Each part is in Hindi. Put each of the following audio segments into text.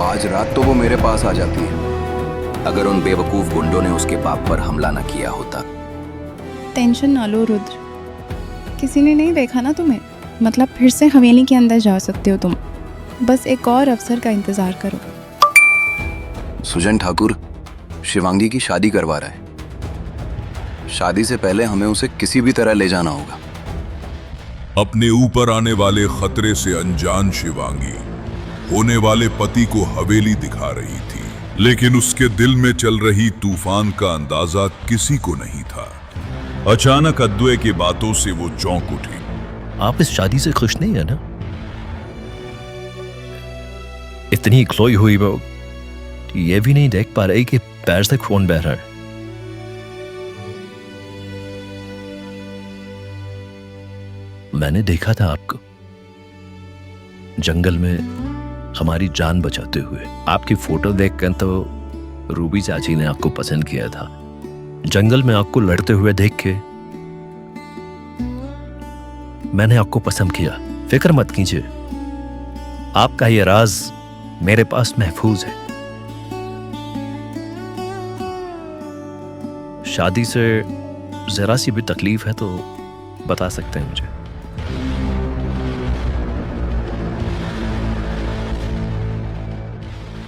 आज रात तो वो मेरे पास आ जाती है, अगर उन बेवकूफ गुंडों ने उसके बाप पर हमला न किया होता। टेंशन ना लो रुद्र, किसी ने नहीं देखा ना तुम्हें, मतलब फिर से हवेली के अंदर जा सकते हो तुम। बस एक और अवसर का इंतजार करो। सुजन ठाकुर शिवांगी की शादी करवा रहा है। शादी से पहले हमें उसे किसी भी तरह ले जाना होगा। अपने ऊपर आने वाले खतरे से अनजान शिवांगी होने वाले पति को हवेली दिखा रही थी, लेकिन उसके दिल में चल रही तूफान का अंदाजा किसी को नहीं था। अचानक अद्वैय की बातों से वो चौंक उठी। आप इस शादी से खुश नहीं है ना? इतनी खोई हुई वो ये भी नहीं देख पा रही कि पैर से खून बह रहा है। मैंने देखा था आपको जंगल में हमारी जान बचाते हुए। आपकी फोटो देखकर तो रूबी चाची ने आपको पसंद किया था। जंगल में आपको लड़ते हुए देख के मैंने आपको पसंद किया। फिक्र मत कीजिए, आपका ये राज मेरे पास महफूज है। शादी से जरा सी भी तकलीफ है तो बता सकते हैं मुझे।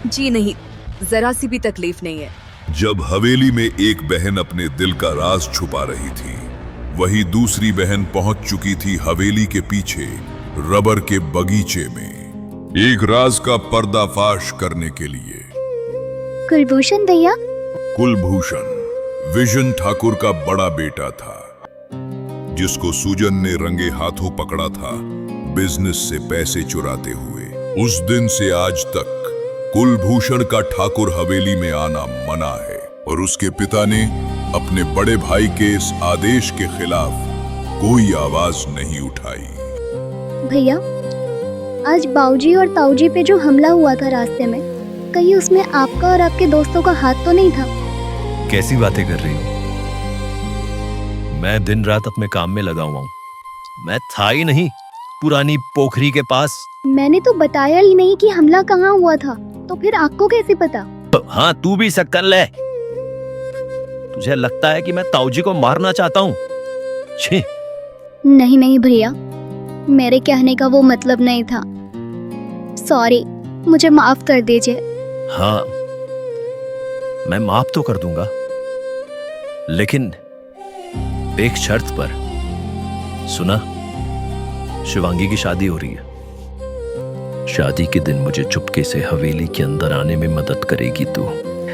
जी नहीं, जरा सी भी तकलीफ नहीं है। जब हवेली में एक बहन अपने दिल का राज छुपा रही थी, वही दूसरी बहन पहुंच चुकी थी हवेली के पीछे रबर के बगीचे में, एक राज का पर्दाफाश करने के लिए। कुलभूषण भैया। कुलभूषण विजन ठाकुर का बड़ा बेटा था, जिसको सुजन ने रंगे हाथों पकड़ा था बिजनेस से पैसे चुराते हुए। उस दिन से आज तक कुलभूषण का ठाकुर हवेली में आना मना है, और उसके पिता ने अपने बड़े भाई के इस आदेश के खिलाफ कोई आवाज नहीं उठाई। भैया, आज बाऊजी और ताऊजी पे जो हमला हुआ था रास्ते में, कहीं उसमें आपका और आपके दोस्तों का हाथ तो नहीं था? कैसी बातें कर रही हो? मैं दिन रात अपने काम में लगा हुआ हूं। मैं था ही नहीं पुरानी पोखरी के पास। मैंने तो बताया ही नहीं कि हमला कहाँ हुआ था, तो फिर आपको कैसे पता? हाँ, तू भी सक्कन ले। तुझे लगता है कि मैं ताऊजी को मारना चाहता हूँ? छी। नहीं नहीं भैया, मेरे कहने का वो मतलब नहीं था। सॉरी, मुझे माफ कर दीजिए। हाँ, मैं माफ तो कर दूंगा, लेकिन एक शर्त पर। सुना, शिवांगी की शादी हो रही है। शादी के दिन मुझे चुपके से हवेली के अंदर आने में मदद करेगी तू।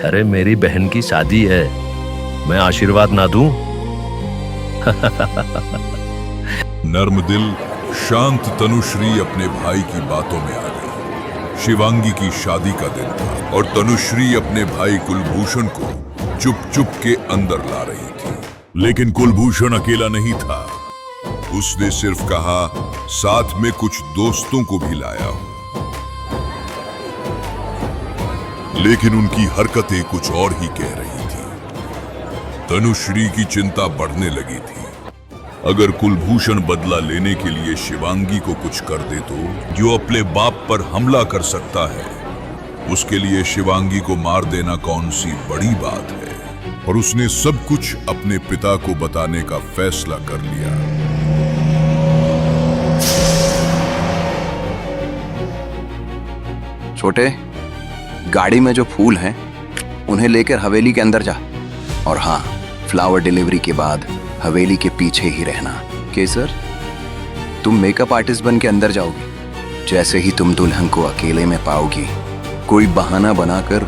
अरे मेरी बहन की शादी है, मैं आशीर्वाद ना दूं? नर्म दिल शांत तनुश्री अपने भाई की बातों में आ गई। शिवांगी की शादी का दिन था और तनुश्री अपने भाई कुलभूषण को चुप चुप के अंदर ला रही थी। लेकिन कुलभूषण अकेला नहीं था। उसने सिर्फ कहा, साथ में कुछ दोस्तों को भी लाया हूं। लेकिन उनकी हरकतें कुछ और ही कह रही थी। तनुश्री की चिंता बढ़ने लगी थी। अगर कुलभूषण बदला लेने के लिए शिवांगी को कुछ कर दे तो, जो अपने बाप पर हमला कर सकता है, उसके लिए शिवांगी को मार देना कौन सी बड़ी बात है। और उसने सब कुछ अपने पिता को बताने का फैसला कर लिया। छोटे, गाड़ी में जो फूल हैं उन्हें लेकर हवेली के अंदर जा। और हाँ, फ्लावर डिलीवरी के बाद हवेली के पीछे ही रहना। केसर, तुम मेकअप आर्टिस्ट बन के अंदर जाओगी। जैसे ही तुम दुल्हन को अकेले में पाओगी, कोई बहाना बनाकर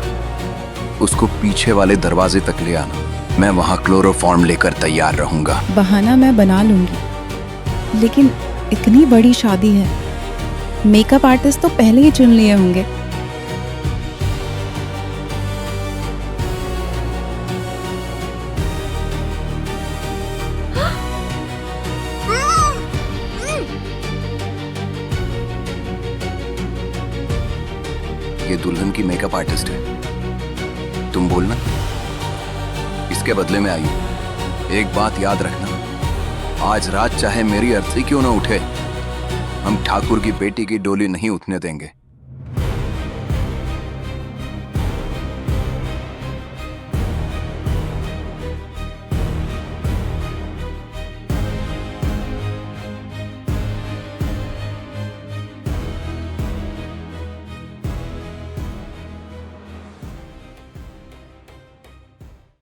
उसको पीछे वाले दरवाजे तक ले आना। मैं वहां क्लोरोफॉर्म लेकर तैयार रहूंगा। बहाना मैं बना लूंगी, लेकिन इतनी बड़ी शादी है, मेकअप आर्टिस्ट तो पहले ही चुन लिए होंगे। ये दुल्हन की मेकअप आर्टिस्ट है, तुम बोलना इसके बदले में आई हूं। एक बात याद रखना, आज रात चाहे मेरी अर्थी क्यों ना उठे, हम ठाकुर की बेटी की डोली नहीं उठने देंगे।